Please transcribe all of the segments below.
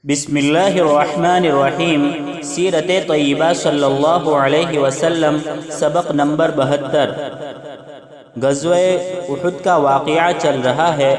بسم اللہ الرحمن الرحیم۔ سیرت طیبہ صلی اللہ علیہ وسلم، سبق نمبر 72۔ غزوہ احد کا واقعہ چل رہا ہے۔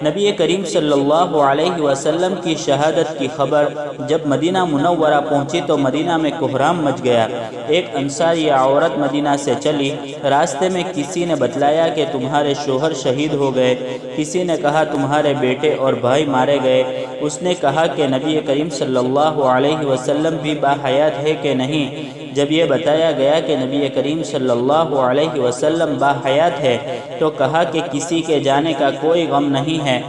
نبی کریم صلی اللہ علیہ وسلم کی شہادت کی خبر جب مدینہ منورہ پہنچی تو مدینہ میں کوہرام مچ گیا۔ ایک انصاری عورت مدینہ سے چلی، راستے میں کسی نے بتلایا کہ تمہارے شوہر شہید ہو گئے، کسی نے کہا تمہارے بیٹے اور بھائی مارے گئے۔ اس نے کہا کہ نبی کریم صلی اللہ علیہ وسلم بھی باحیات ہے کہ نہیں؟ جب یہ بتایا گیا کہ نبی کریم صلی اللہ علیہ وسلم باحیات ہے تو کہا کہ کسی کے جانے کا کوئی غم نہیں ہے،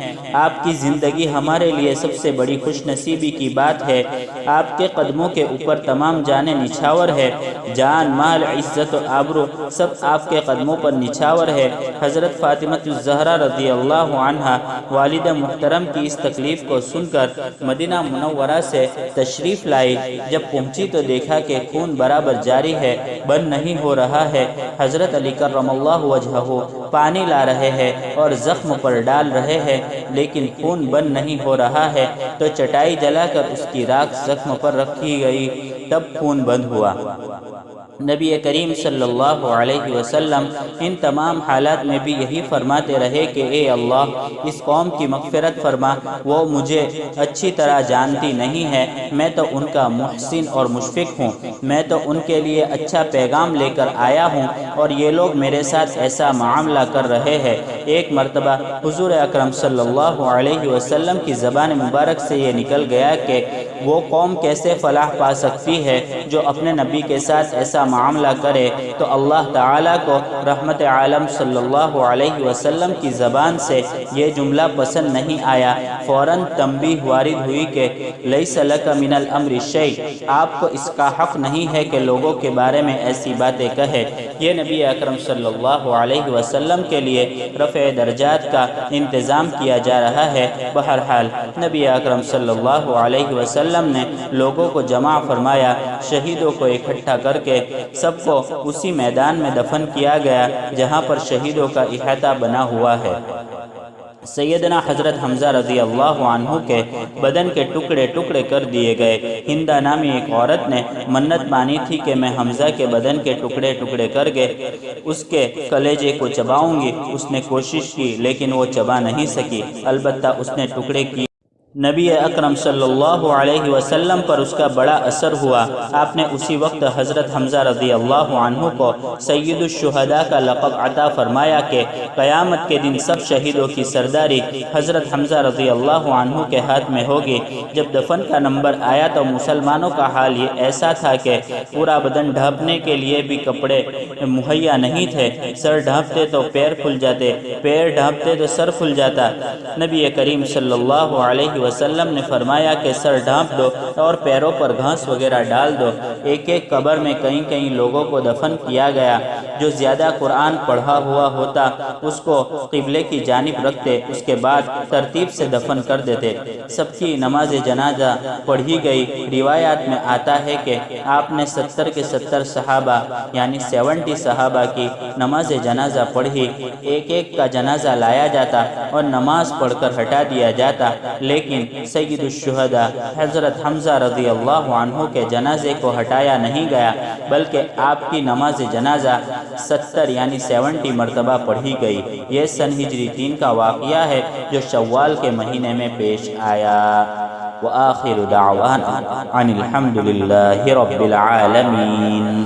آپ کی زندگی ہمارے لیے سب سے بڑی خوش نصیبی کی بات ہے۔ آپ کے قدموں کے اوپر تمام جانیں نچھاور ہے، جان، مال، عزت و آبرو سب آپ کے قدموں پر نچھاور ہے۔ حضرت فاطمہ الزہرا رضی اللہ عنہا والدہ محترم کی اس تکلیف کو سن کر مدینہ منورہ سے تشریف لائی۔ جب پہنچی تو دیکھا کہ خون برابر جاری ہے، بند نہیں ہو رہا ہے۔ حضرت علی کرم اللہ وجہہ پانی لا رہے ہیں اور زخم پر ڈال رہے ہیں، لیکن خون بند نہیں ہو رہا ہے، تو چٹائی جلا کر اس کی راکھ زخم پر رکھی گئی، تب خون بند ہوا۔ نبی کریم صلی اللہ علیہ وسلم ان تمام حالات میں بھی یہی فرماتے رہے کہ اے اللہ، اس قوم کی مغفرت فرما، وہ مجھے اچھی طرح جانتی نہیں ہے، میں تو ان کا محسن اور مشفق ہوں، میں تو ان کے لیے اچھا پیغام لے کر آیا ہوں اور یہ لوگ میرے ساتھ ایسا معاملہ کر رہے ہیں۔ ایک مرتبہ حضور اکرم صلی اللہ علیہ وسلم کی زبان مبارک سے یہ نکل گیا کہ وہ قوم کیسے فلاح پا سکتی ہے جو اپنے نبی کے ساتھ ایسا معاملہ کرے، تو اللہ تعالیٰ کو رحمت عالم صلی اللہ علیہ وسلم کی زبان سے یہ جملہ پسند نہیں آیا۔ فوراً تنبیہ وارد ہوئی کہ لیس لک من الامر شیء، آپ کو اس کا حق نہیں ہے کہ لوگوں کے بارے میں ایسی باتیں کہے۔ یہ نبی اکرم صلی اللہ علیہ وسلم کے لیے رفع درجات کا انتظام کیا جا رہا ہے۔ بہرحال نبی اکرم صلی اللہ علیہ وسلم نے لوگوں کو جمع فرمایا، شہیدوں کو اکٹھا کر کے سب کو اسی میدان میں دفن کیا گیا جہاں پر شہیدوں کا احاطہ بنا ہوا ہے۔ سیدنا حضرت حمزہ رضی اللہ عنہ کے بدن کے ٹکڑے ٹکڑے کر دیے گئے۔ ہندہ نامی ایک عورت نے منت مانی تھی کہ میں حمزہ کے بدن کے ٹکڑے ٹکڑے کر کے اس کے کلیجے کو چباؤں گی۔ اس نے کوشش کی لیکن وہ چبا نہیں سکی، البتہ اس نے ٹکڑے کیے۔ نبی اکرم صلی اللہ علیہ وسلم پر اس کا بڑا اثر ہوا۔ آپ نے اسی وقت حضرت حمزہ رضی اللہ عنہ کو سید الشہداء کا لقب عطا فرمایا کہ قیامت کے دن سب شہیدوں کی سرداری حضرت حمزہ رضی اللہ عنہ کے ہاتھ میں ہوگی۔ جب دفن کا نمبر آیا تو مسلمانوں کا حال یہ ایسا تھا کہ پورا بدن ڈھانپنے کے لیے بھی کپڑے مہیا نہیں تھے۔ سر ڈھانپتے تو پیر کھل جاتے، پیر ڈھانپتے تو سر کھل جاتا۔ نبی کریم صلی اللہ علیہ وسلم نے فرمایا کہ سر ڈھانپ دو اور پیروں پر گھاس وغیرہ ڈال دو۔ ایک ایک قبر میں کئی کئی لوگوں کو دفن کیا گیا۔ جو زیادہ قرآن پڑھا ہوا ہوتا اس کو قبلے کی جانب رکھتے، اس کے بعد ترتیب سے دفن کر دیتے۔ سب کی نماز جنازہ پڑھی گئی۔ روایات میں آتا ہے کہ آپ نے 70 کے 70 صحابہ یعنی 70 صحابہ کی نماز جنازہ پڑھی۔ ایک ایک کا جنازہ لایا جاتا اور نماز پڑھ کر ہٹا دیا جاتا، لیکن سید الشہداء حضرت حمزہ رضی اللہ عنہ کے جنازے کو ہٹایا نہیں گیا، بلکہ آپ کی نماز جنازہ 70 یعنی 70 مرتبہ پڑھی گئی۔ یہ سن ہجری 3 کا واقعہ ہے جو شوال کے مہینے میں پیش آیا۔ وآخر دعوانا ان الحمد للہ رب العالمین۔